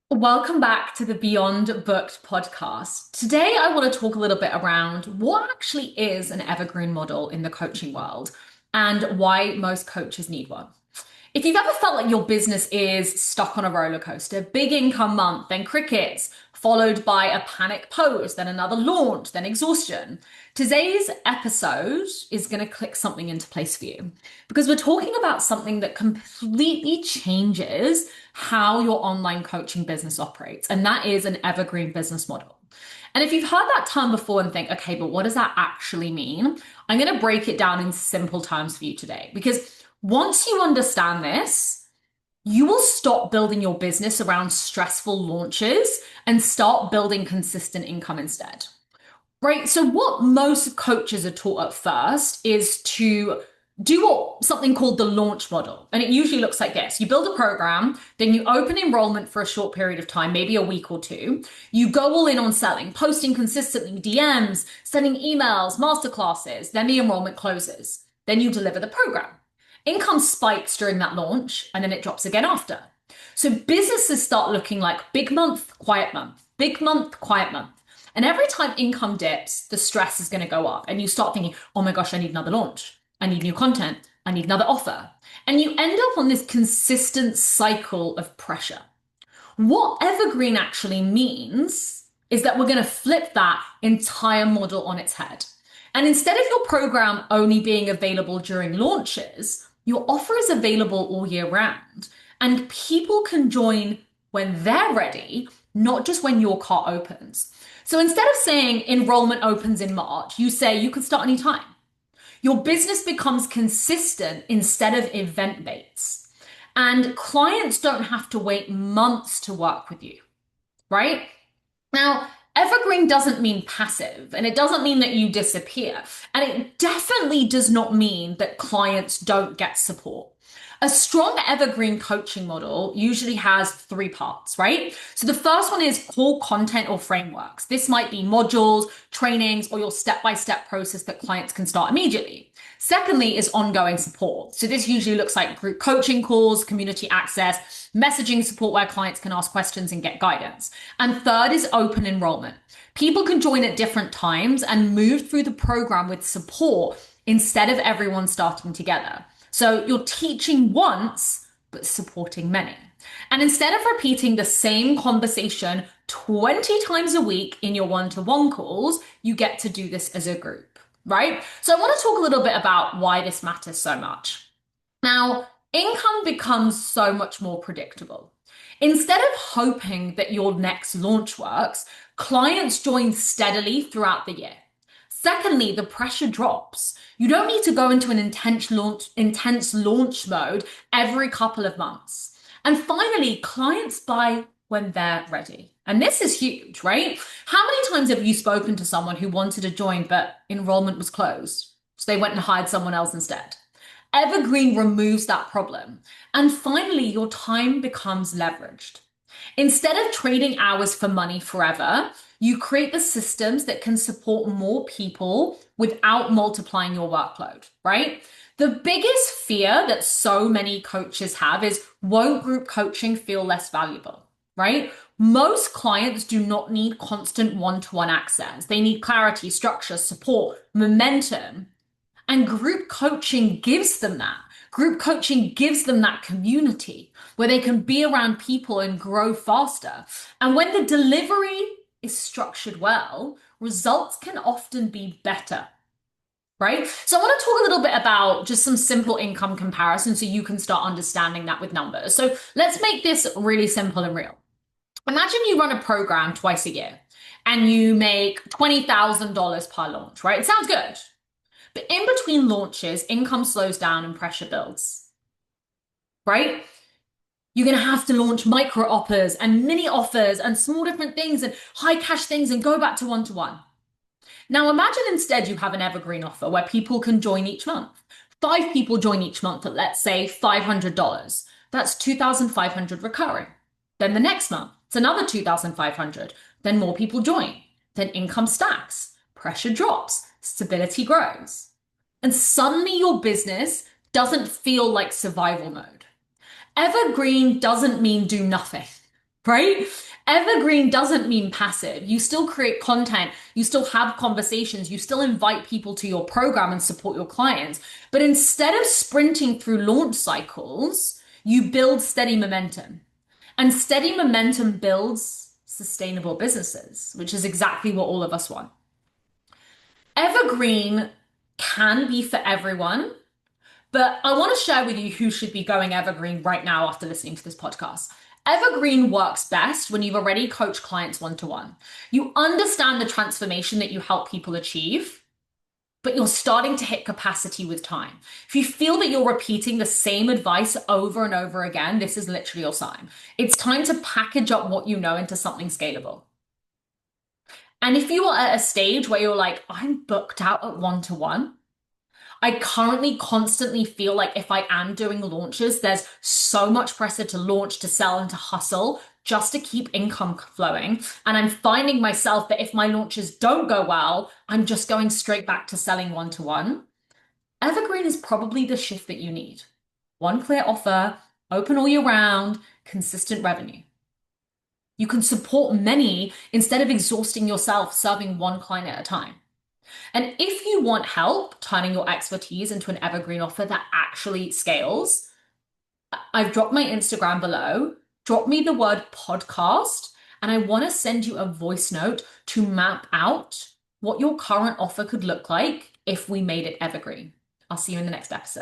Welcome back to the Beyond Booked podcast. Today, I want to talk a little bit around what actually is an evergreen model in the coaching world and why most coaches need one. If you've ever felt like your business is stuck on a roller coaster, big income month, then crickets, followed by a panic pose, then another launch, then exhaustion, today's episode is going to click something into place for you because we're talking about something that completely changes how your online coaching business operates, and that is an evergreen business model. And if you've heard that term before and think, okay, but what does that actually mean? I'm going to break it down in simple terms for you today because once you understand this, you will stop building your business around stressful launches and start building consistent income instead. Right? So, what most coaches are taught at first is to do something called the launch model. And it usually looks like this. You build a program, then you open enrollment for a short period of time, maybe a week or two. You go all in on selling, posting consistently, DMs, sending emails, masterclasses. Then the enrollment closes. Then you deliver the program. Income spikes during that launch and then it drops again after. So businesses start looking like big month, quiet month, big month, quiet month. And every time income dips, the stress is going to go up. And you start thinking, oh my gosh, I need another launch. I need new content. I need another offer. And you end up on this consistent cycle of pressure. What evergreen actually means is that we're going to flip that entire model on its head. And instead of your program only being available during launches, your offer is available all year round. And people can join when they're ready, not just when your cart opens. So instead of saying enrollment opens in March, you say you can start anytime. Your business becomes consistent instead of event based. And clients don't have to wait months to work with you, right? Now, evergreen doesn't mean passive, and it doesn't mean that you disappear. And it definitely does not mean that clients don't get support. A strong evergreen coaching model usually has three parts, right? So the first one is core content or frameworks. This might be modules, trainings, or your step-by-step process that clients can start immediately. Secondly is ongoing support. So this usually looks like group coaching calls, community access, messaging support where clients can ask questions and get guidance. And third is open enrollment. People can join at different times and move through the program with support instead of everyone starting together. So you're teaching once, but supporting many. And instead of repeating the same conversation 20 times a week in your one-to-one calls, you get to do this as a group, right? So I want to talk a little bit about why this matters so much. Now, income becomes so much more predictable. Instead of hoping that your next launch works, clients join steadily throughout the year. Secondly, the pressure drops. You don't need to go into an intense launch mode every couple of months. And finally, clients buy when they're ready. And this is huge, right? How many times have you spoken to someone who wanted to join, but enrollment was closed? So they went and hired someone else instead. Evergreen removes that problem. And finally, your time becomes leveraged. Instead of trading hours for money forever, you create the systems that can support more people without multiplying your workload, right? The biggest fear that so many coaches have is, won't group coaching feel less valuable, right? Most clients do not need constant one-to-one access. They need clarity, structure, support, momentum. And group coaching gives them that. Group coaching gives them that community where they can be around people and grow faster. And when the delivery is structured well, results can often be better, right? So I want to talk a little bit about just some simple income comparisons so you can start understanding that with numbers. So let's make this really simple and real. Imagine you run a program twice a year and you make $20,000 per launch, right? It sounds good. But in between launches, income slows down and pressure builds, right? You're going to have to launch micro offers and mini offers and small different things and high cash things and go back to one-to-one. Now imagine instead you have an evergreen offer where people can join each month. 5 people join each month at, let's say, $500. That's 2,500 recurring. Then the next month, it's another 2,500. Then more people join. Then income stacks, pressure drops, stability grows. And suddenly your business doesn't feel like survival mode. Evergreen doesn't mean do nothing, right? Evergreen doesn't mean passive. You still create content, you still have conversations, you still invite people to your program and support your clients. But instead of sprinting through launch cycles, you build steady momentum. And steady momentum builds sustainable businesses, which is exactly what all of us want. Evergreen can be for everyone, but I want to share with you who should be going evergreen right now after listening to this podcast. Evergreen works best when you've already coached clients one to one. You understand the transformation that you help people achieve, but you're starting to hit capacity with time. If you feel that you're repeating the same advice over and over again, this is literally your sign. It's time to package up what you know into something scalable. And if you are at a stage where you're like, I'm booked out at one to one, I currently constantly feel like if I am doing launches, there's so much pressure to launch, to sell, and to hustle just to keep income flowing. And I'm finding myself that if my launches don't go well, I'm just going straight back to selling one to one. Evergreen is probably the shift that you need. One clear offer, open all year round, consistent revenue. You can support many instead of exhausting yourself serving one client at a time. And if you want help turning your expertise into an evergreen offer that actually scales, I've dropped my Instagram below. Drop me the word podcast, and I want to send you a voice note to map out what your current offer could look like if we made it evergreen. I'll see you in the next episode.